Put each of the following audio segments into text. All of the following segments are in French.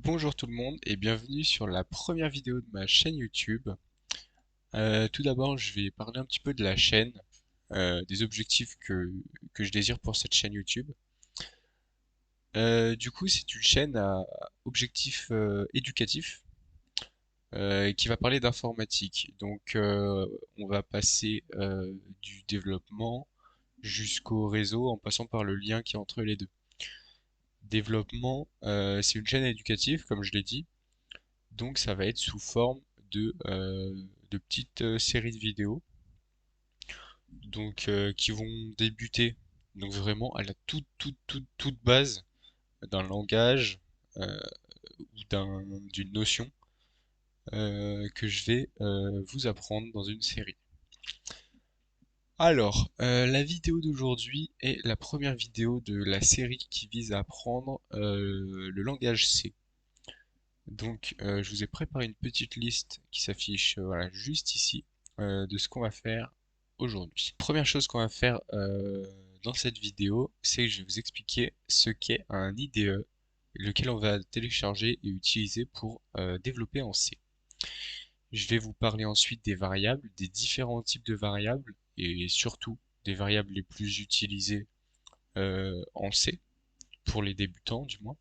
Bonjour tout le monde et bienvenue sur la première vidéo de ma chaîne YouTube. Tout d'abord, je vais parler un petit peu de la chaîne, des objectifs que je désire pour cette chaîne YouTube. Du coup, c'est une chaîne à objectif éducatif qui va parler d'informatique. Donc, on va passer du développement jusqu'au réseau en passant par le lien qui est entre les deux. Développement, c'est une chaîne éducative, comme je l'ai dit. Donc ça va être sous forme de petites séries de vidéos qui vont débuter donc vraiment à la toute base d'un langage euh, ou d'une notion que je vais vous apprendre dans une série. Alors, la vidéo d'aujourd'hui est la première vidéo de la série qui vise à apprendre le langage C. Donc, je vous ai préparé une petite liste qui s'affiche voilà, juste ici de ce qu'on va faire aujourd'hui. Première chose qu'on va faire dans cette vidéo, c'est que je vais vous expliquer ce qu'est un IDE, lequel on va télécharger et utiliser pour développer en C. Je vais vous parler ensuite des variables, des différents types de variables et surtout des variables les plus utilisées en C, pour les débutants du moins.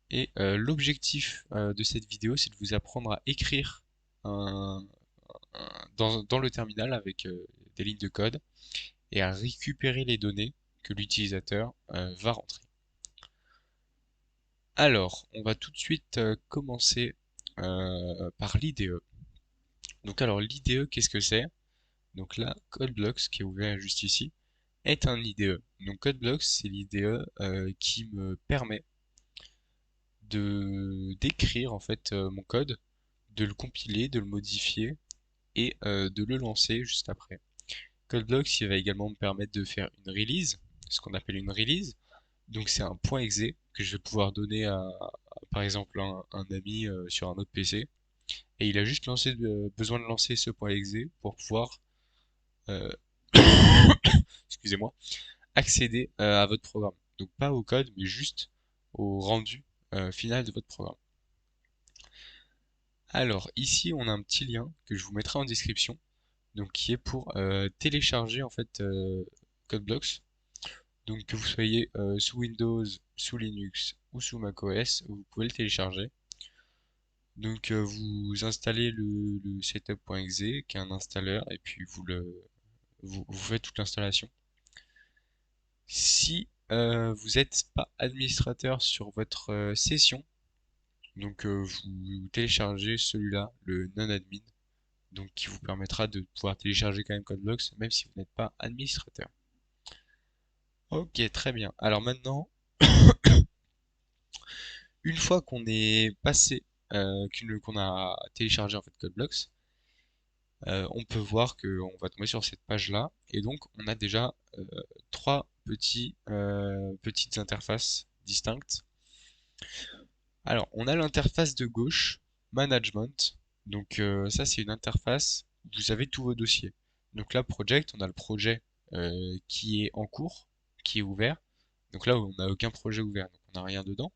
Et l'objectif de cette vidéo, c'est de vous apprendre à écrire un- dans le terminal avec des lignes de code et à récupérer les données que l'utilisateur va rentrer. Alors, on va tout de suite commencer par l'IDE. Donc alors l'IDE, qu'est-ce que c'est? Donc là, CodeBlocks, qui est ouvert juste ici, est un IDE. Donc CodeBlocks, c'est l'IDE qui me permet de d'écrire en fait mon code, de le compiler, de le modifier et de le lancer juste après. CodeBlocks, il va également me permettre de faire une release, ce qu'on appelle une release. Donc c'est un point .exe que je vais pouvoir donner par exemple un ami sur un autre PC. Et il a juste besoin de lancer ce point .exe pour pouvoir, euh, excusez-moi, accéder à votre programme. Donc pas au code, mais juste au rendu final de votre programme. Alors ici, on a un petit lien que je vous mettrai en description, donc qui est pour télécharger en fait CodeBlocks. Donc que vous soyez sous Windows, sous Linux ou sous macOS, vous pouvez le télécharger. Donc vous installez le setup.exe qui est un installeur et puis vous faites toute l'installation. Si vous n'êtes pas administrateur sur votre session, donc vous téléchargez celui-là, le non-admin, donc qui vous permettra de pouvoir télécharger quand même CodeBlocks même si vous n'êtes pas administrateur. Ok, très bien. Alors maintenant, une fois qu'on est passé, qu'on a téléchargé en fait CodeBlocks, on peut voir qu'on va tomber sur cette page-là, et donc on a déjà trois petites interfaces distinctes. Alors, on a l'interface de gauche, Management. Donc ça, c'est une interface où vous avez tous vos dossiers. Donc là, Project, on a le projet qui est en cours, qui est ouvert. Donc là, on n'a aucun projet ouvert, donc on n'a rien dedans.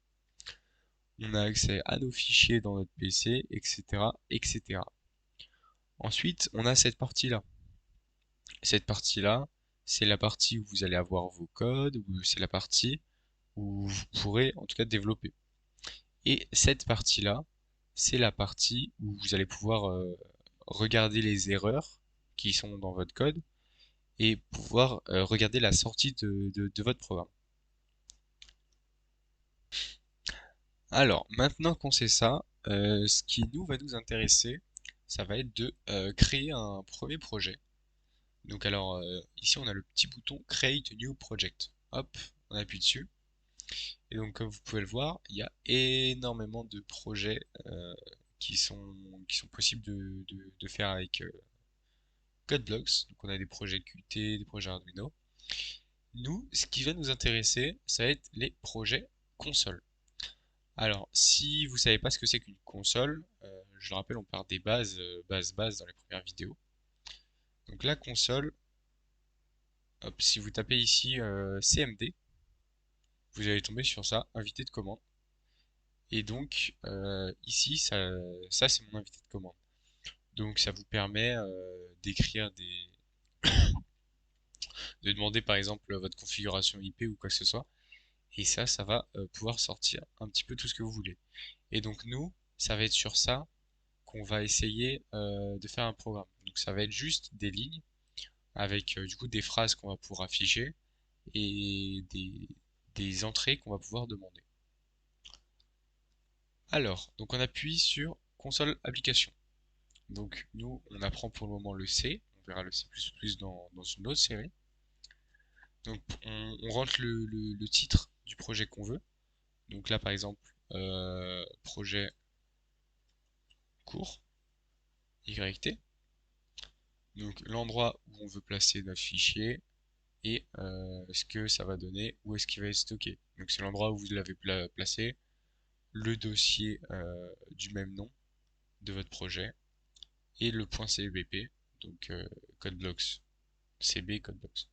On a accès à nos fichiers dans notre PC, etc., etc. Ensuite, on a cette partie-là. Cette partie-là, c'est la partie où vous allez avoir vos codes, ou c'est la partie où vous pourrez en tout cas développer. Et cette partie-là, c'est la partie où vous allez pouvoir regarder les erreurs qui sont dans votre code et pouvoir regarder la sortie de votre programme. Alors, maintenant qu'on sait ça, ce qui nous va nous intéresser, ça va être de créer un premier projet. Donc alors, ici on a le petit bouton Create a New Project. Hop, on appuie dessus. Et donc comme vous pouvez le voir, il y a énormément de projets qui sont, qui sont possibles de faire avec CodeBlocks. Donc on a des projets Qt, des projets Arduino. Nous, ce qui va nous intéresser, ça va être les projets console. Alors, si vous savez pas ce que c'est qu'une console, je le rappelle, on part des bases dans les premières vidéos. Donc la console, hop, si vous tapez ici CMD, vous allez tomber sur ça, invité de commande. Et donc ici, ça c'est mon invité de commande. Donc ça vous permet d'écrire de demander par exemple votre configuration IP ou quoi que ce soit. Et ça va pouvoir sortir un petit peu tout ce que vous voulez. Et donc nous, ça va être sur ça qu'on va essayer de faire un programme. Donc ça va être juste des lignes avec du coup des phrases qu'on va pouvoir afficher et des entrées qu'on va pouvoir demander. Alors, donc on appuie sur console application. Donc nous, on apprend pour le moment le C, on verra le C++ dans une autre série. Donc on rentre le titre du projet qu'on veut. Donc là par exemple, projet court, YT. Donc l'endroit où on veut placer notre fichier et ce que ça va donner, où est-ce qu'il va être stocké. Donc c'est l'endroit où vous l'avez placé, le dossier du même nom de votre projet et le .cbp, donc codeblocks, cb codeblocks.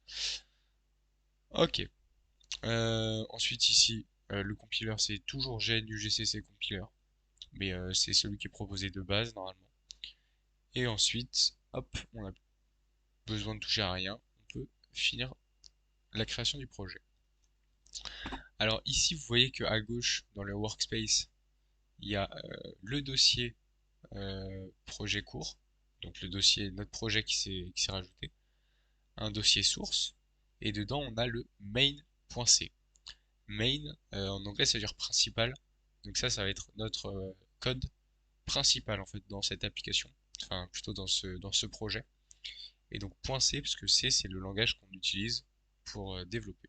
Ok. Ensuite ici, le compiler c'est toujours GNU-GCC compiler, mais c'est celui qui est proposé de base normalement. Et ensuite, hop, on a besoin de toucher à rien, on peut finir la création du projet. Alors ici, vous voyez qu'à gauche, dans le workspace, il y a le dossier projet court, donc le dossier notre projet qui s'est rajouté, un dossier source, et dedans on a le main.c. Main, en anglais ça veut dire principal, donc ça va être notre code principal en fait dans cette application, enfin plutôt dans ce projet. Et donc .c, parce que C c'est le langage qu'on utilise pour développer.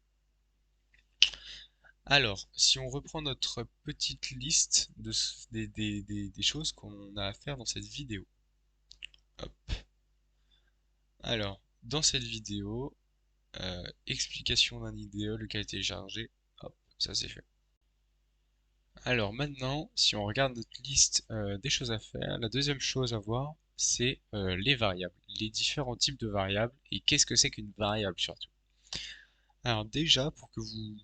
Alors, si on reprend notre petite liste des choses qu'on a à faire dans cette vidéo. Hop. Alors, dans cette vidéo, explication d'un IDE, lequel est téléchargé. Hop, ça c'est fait. Alors maintenant, si on regarde notre liste des choses à faire, la deuxième chose à voir, c'est les variables, les différents types de variables et qu'est-ce que c'est qu'une variable surtout. Alors déjà, pour que vous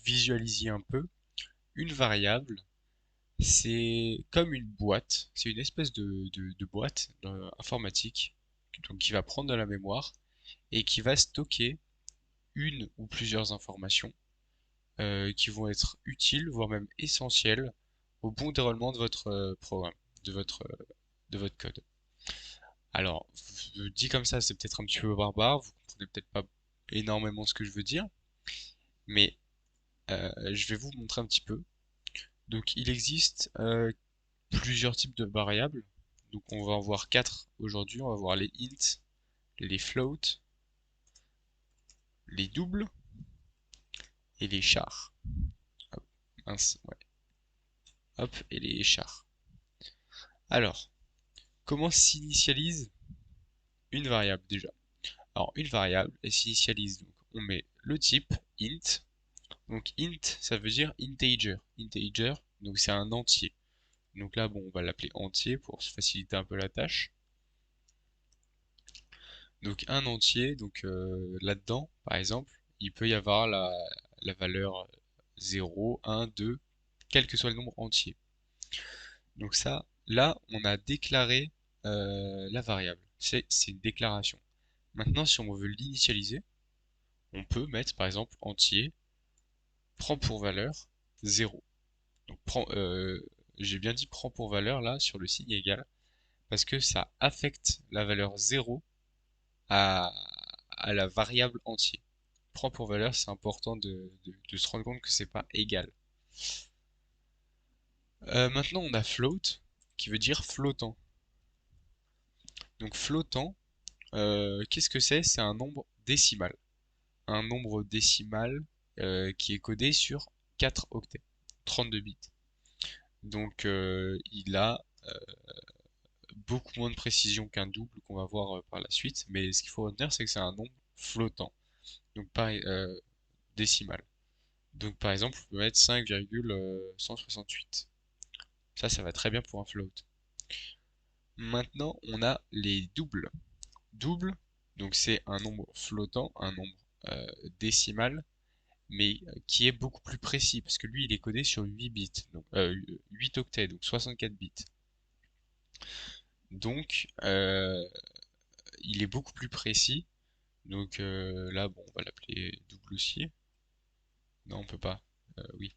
visualisiez un peu, une variable, c'est comme une boîte, c'est une espèce de boîte informatique donc qui va prendre de la mémoire et qui va stocker une ou plusieurs informations qui vont être utiles, voire même essentielles au bon déroulement de votre programme, de votre code. Alors, dit comme ça, c'est peut-être un petit peu barbare, vous comprenez peut-être pas énormément ce que je veux dire, mais je vais vous montrer un petit peu. Donc, il existe plusieurs types de variables. Donc, on va en voir quatre aujourd'hui. On va voir les int, les float, les doubles et les chars. Hop, mince, ouais. Hop, et les chars. Alors, comment s'initialise une variable déjà? Alors, une variable, elle s'initialise. Donc, on met le type int. Donc, int, ça veut dire integer. Integer, donc c'est un entier. Donc là, bon, on va l'appeler entier pour se faciliter un peu la tâche. Donc un entier, donc là-dedans, par exemple, il peut y avoir la valeur 0, 1, 2, quel que soit le nombre entier. Donc ça, là, on a déclaré la variable. C'est une déclaration. Maintenant, si on veut l'initialiser, on peut mettre par exemple entier prend pour valeur 0. Donc j'ai bien dit prend pour valeur là sur le signe égal parce que ça affecte la valeur 0 à, à la variable entier. Prend pour valeur, c'est important de se rendre compte que c'est pas égal. Maintenant, on a float, qui veut dire flottant. Donc flottant, qu'est-ce que c'est? C'est un nombre décimal. Un nombre décimal qui est codé sur 4 octets, 32 bits. Donc il a beaucoup moins de précision qu'un double qu'on va voir par la suite, mais ce qu'il faut retenir, c'est que c'est un nombre flottant, donc pareil, décimal. Donc par exemple, on peut mettre 5,168. Ça va très bien pour un float. Maintenant, on a les doubles. Double, donc c'est un nombre flottant, un nombre décimal, mais qui est beaucoup plus précis, parce que lui, il est codé sur 8 bits, donc 8 octets, donc 64 bits. Donc, il est beaucoup plus précis. Donc là, bon, on va l'appeler double aussi. Non, on peut pas. Oui.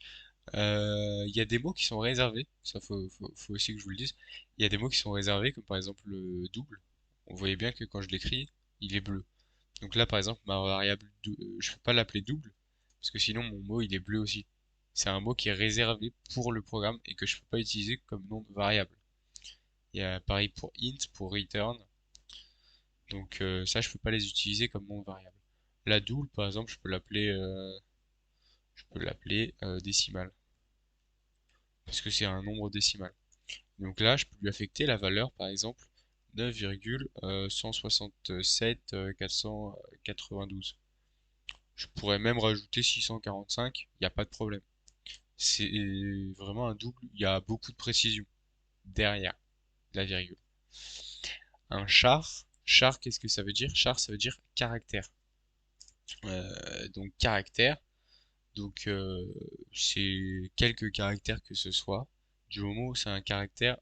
Il y a des mots qui sont réservés. Ça, faut aussi que je vous le dise. Il y a des mots qui sont réservés, comme par exemple le double. On voyait bien que quand je l'écris, il est bleu. Donc là, par exemple, ma variable, je peux pas l'appeler double, parce que sinon mon mot il est bleu aussi. C'est un mot qui est réservé pour le programme et que je peux pas utiliser comme nom de variable. Il y a pareil pour int, pour return. Donc ça, je peux pas les utiliser comme nom de variable. La double, par exemple, je peux l'appeler décimal, parce que c'est un nombre décimal. Donc là, je peux lui affecter la valeur, par exemple, 9,167,492. Je pourrais même rajouter 645, il n'y a pas de problème. C'est vraiment un double, il y a beaucoup de précision derrière la virgule. Un char, qu'est-ce que ça veut dire? Char, ça veut dire caractère. Donc caractère, donc c'est quelques caractères que ce soit. Du moment où c'est un caractère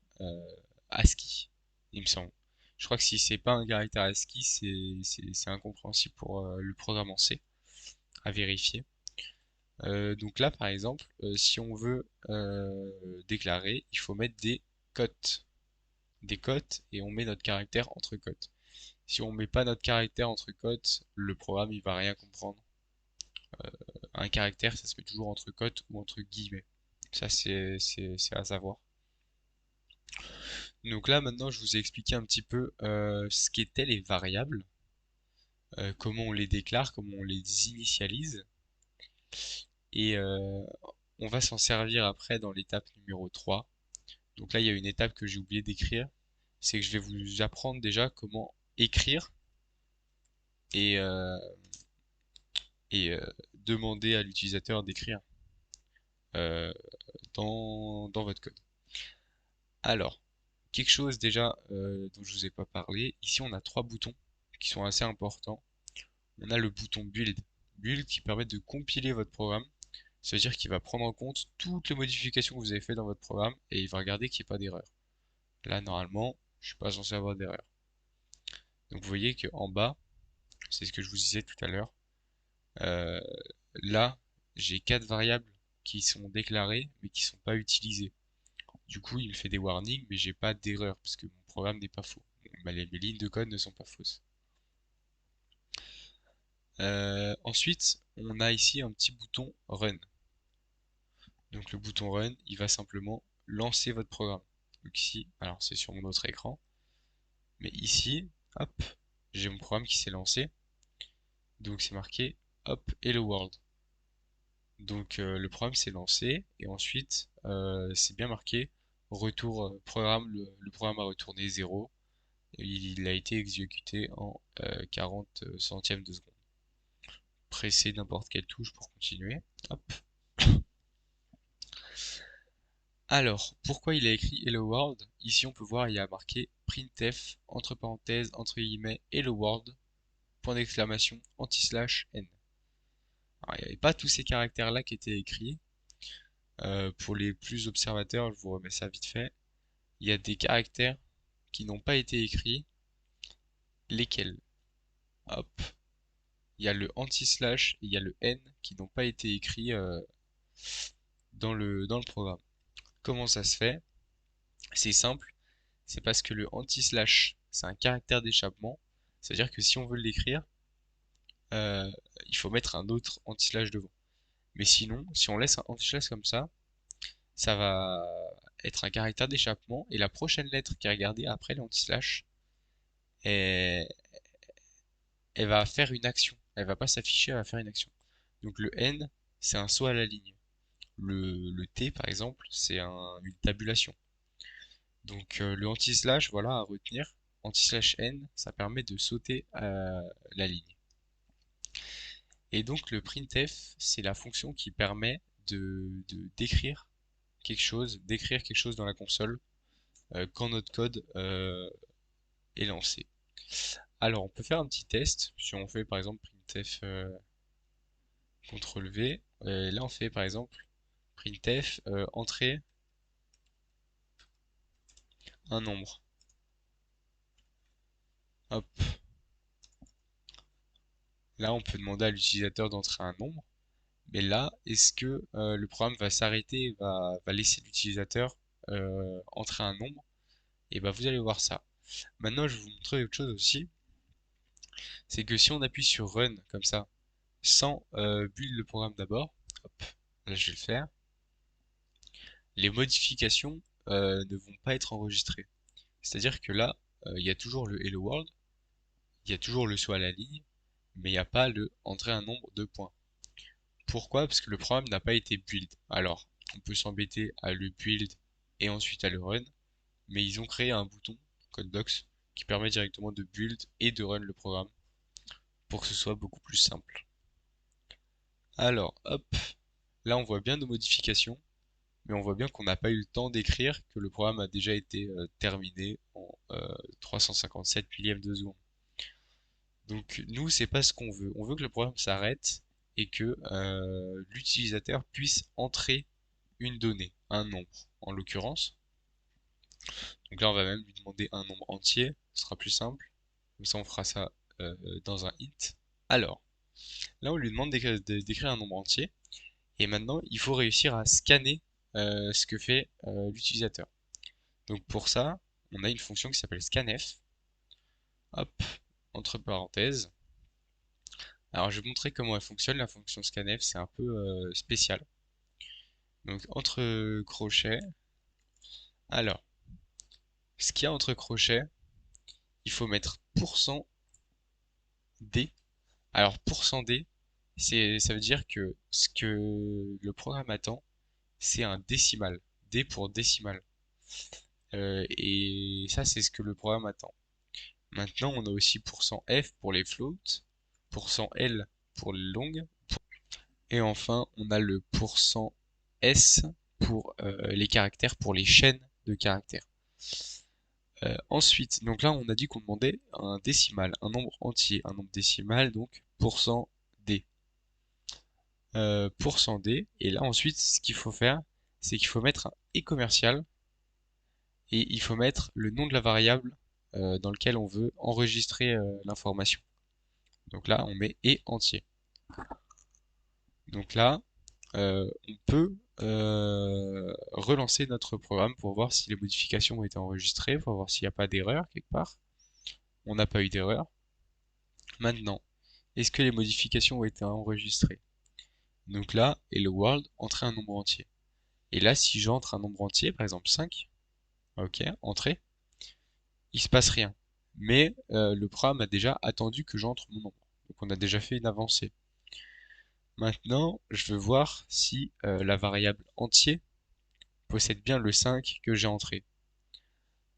ASCII, il me semble. Je crois que si c'est pas un caractère ASCII, c'est incompréhensible pour le programme en C, à vérifier. Donc là, par exemple, si on veut déclarer, il faut mettre des cotes, et on met notre caractère entre cotes. Si on met pas notre caractère entre cotes, le programme il va rien comprendre. Un caractère, ça se met toujours entre cotes ou entre guillemets. Ça, c'est à savoir. Donc là, maintenant, je vous ai expliqué un petit peu ce qu'étaient les variables, comment on les déclare, comment on les initialise, et on va s'en servir après dans l'étape numéro 3. Donc là, il y a une étape que j'ai oublié d'écrire, c'est que je vais vous apprendre déjà comment écrire et, et demander à l'utilisateur d'écrire euh, dans votre code. Alors, quelque chose déjà dont je vous ai pas parlé, ici on a trois boutons qui sont assez importants. On a le bouton Build. Build qui permet de compiler votre programme. Ça veut dire qu'il va prendre en compte toutes les modifications que vous avez fait dans votre programme et il va regarder qu'il n'y ait pas d'erreur. Là, normalement, je suis pas censé avoir d'erreur. Donc vous voyez qu'en bas, c'est ce que je vous disais tout à l'heure, euh, là, j'ai quatre variables qui sont déclarées mais qui sont pas utilisées. Du coup, il me fait des warnings, mais j'ai pas d'erreur parce que mon programme n'est pas faux. Mes lignes de code ne sont pas fausses. Ensuite, on a ici un petit bouton Run. Donc le bouton Run, il va simplement lancer votre programme. Donc ici, alors c'est sur mon autre écran, mais ici, hop, j'ai mon programme qui s'est lancé. Donc c'est marqué, hop, Hello World. Donc le programme s'est lancé et ensuite c'est bien marqué retour programme, le programme a retourné 0 et il a été exécuté en 40 centièmes de seconde. Pressez n'importe quelle touche pour continuer. Hop. Alors, pourquoi il a écrit Hello World? Ici on peut voir il y a marqué printf entre parenthèses entre guillemets Hello World point d'exclamation anti-slash n. Alors, il n'y avait pas tous ces caractères là qui étaient écrits. Pour les plus observateurs, je vous remets ça vite fait. Il y a des caractères qui n'ont pas été écrits, lesquels? Hop, il y a le anti-slash et il y a le n qui n'ont pas été écrits dans le programme. Comment ça se fait? C'est simple, c'est parce que le anti-slash, c'est un caractère d'échappement, c'est-à-dire que si on veut l'écrire, euh, il faut mettre un autre anti-slash devant. Mais sinon, si on laisse un anti-slash comme ça va être un caractère d'échappement, et la prochaine lettre qui est regardée après l'anti-slash, elle, elle va faire une action. Elle va pas s'afficher, elle va faire une action. Donc le N, c'est un saut à la ligne. Le T, par exemple, c'est une tabulation. Donc le anti-slash, voilà, à retenir. Anti-slash N, ça permet de sauter la ligne. Et donc le printf, c'est la fonction qui permet d'écrire quelque chose dans la console quand notre code est lancé. Alors on peut faire un petit test si on fait par exemple printf CTRL V. Là, on fait par exemple printf entrée un nombre. Hop. Là, on peut demander à l'utilisateur d'entrer un nombre. Mais là, est-ce que le programme va s'arrêter et va laisser l'utilisateur entrer un nombre? Et bah vous allez voir ça. Maintenant, je vais vous montrer autre chose aussi. C'est que si on appuie sur Run comme ça, sans build le programme d'abord, hop, là je vais le faire, les modifications ne vont pas être enregistrées. C'est-à-dire que là, il y a toujours le Hello World, il y a toujours le saut à la ligne, mais il n'y a pas le entrer un nombre de points. Pourquoi? Parce que le programme n'a pas été build. Alors, on peut s'embêter à le build et ensuite à le run, mais ils ont créé un bouton CodeBlocks qui permet directement de build et de run le programme pour que ce soit beaucoup plus simple. Alors, hop, là on voit bien nos modifications, mais on voit bien qu'on n'a pas eu le temps d'écrire, que le programme a déjà été terminé en 357 millièmes de seconde. Donc nous, c'est pas ce qu'on veut. On veut que le programme s'arrête et que l'utilisateur puisse entrer une donnée, un nombre en l'occurrence. Donc là, on va même lui demander un nombre entier, ce sera plus simple. Comme ça, on fera ça dans un int. Alors, là, on lui demande d'écrire un nombre entier. Et maintenant, il faut réussir à scanner ce que fait l'utilisateur. Donc pour ça, on a une fonction qui s'appelle scanf. Hop, entre parenthèses. Alors je vais vous montrer comment elle fonctionne. La fonction scanf, c'est un peu spécial. Donc entre crochets. Alors, ce qu'il y a entre crochets, il faut mettre %d. Alors %d, ça veut dire que ce que le programme attend, c'est un décimal. D pour décimal. Et ça, c'est ce que le programme attend. Maintenant, on a aussi %f pour les floats, %l pour les longues, et enfin, on a le %s pour les caractères, pour les chaînes de caractères. Ensuite, donc là, on a dit qu'on demandait un décimal, un nombre entier, un nombre décimal, donc %d. %d, et là ensuite, ce qu'il faut faire, c'est qu'il faut mettre un et commercial, et il faut mettre le nom de la variable dans lequel on veut enregistrer l'information. Donc là, on met et entier. Donc là, on peut relancer notre programme pour voir si les modifications ont été enregistrées, pour voir s'il n'y a pas d'erreur quelque part. On n'a pas eu d'erreur. Maintenant, est-ce que les modifications ont été enregistrées? Donc là, hello world, entrer un nombre entier. Et là, si j'entre un nombre entier, par exemple 5, ok, entrée, il se passe rien. Mais le programme a déjà attendu que j'entre mon nombre. Donc on a déjà fait une avancée. Maintenant, je veux voir si la variable entier possède bien le 5 que j'ai entré.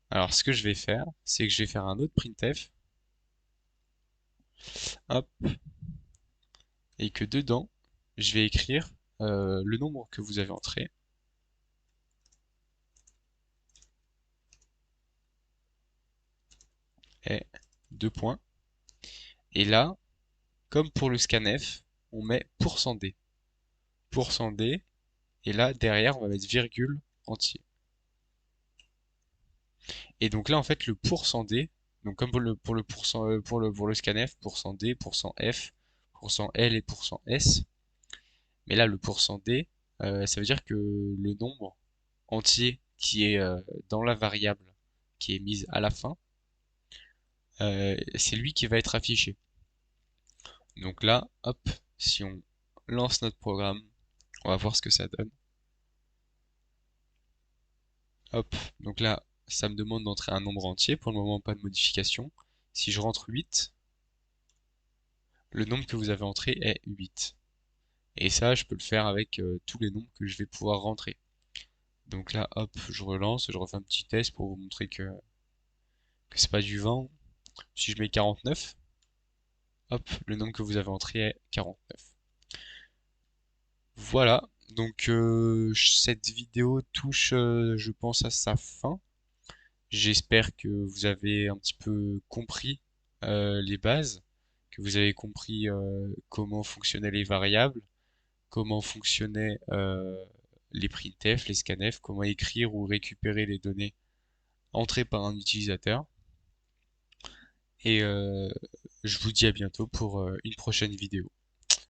Alors ce que je vais faire, c'est que je vais faire un autre printf, hop, et que dedans, je vais écrire le nombre que vous avez entré, et deux points. Et là, comme pour le scanf, on met %d. %d, et là, derrière, on va mettre virgule entier. Et donc là, en fait, le %d, donc comme pour le scanf, %d, %f, %l et %s, mais là, le %d, ça veut dire que le nombre entier qui est dans la variable qui est mise à la fin, c'est lui qui va être affiché. Donc là, hop, si on lance notre programme, on va voir ce que ça donne. Hop, donc là, ça me demande d'entrer un nombre entier. Pour le moment, pas de modification. Si je rentre 8, le nombre que vous avez entré est 8. Et ça, je peux le faire avec tous les nombres que je vais pouvoir rentrer. Donc là, hop, je relance, je refais un petit test pour vous montrer que c'est pas du vent. Si je mets 49, hop, le nombre que vous avez entré est 49. Voilà, donc cette vidéo touche, je pense, à sa fin. J'espère que vous avez un petit peu compris les bases, que vous avez compris comment fonctionnaient les variables, comment fonctionnaient les printf, les scanf, comment écrire ou récupérer les données entrées par un utilisateur. Et je vous dis à bientôt pour une prochaine vidéo.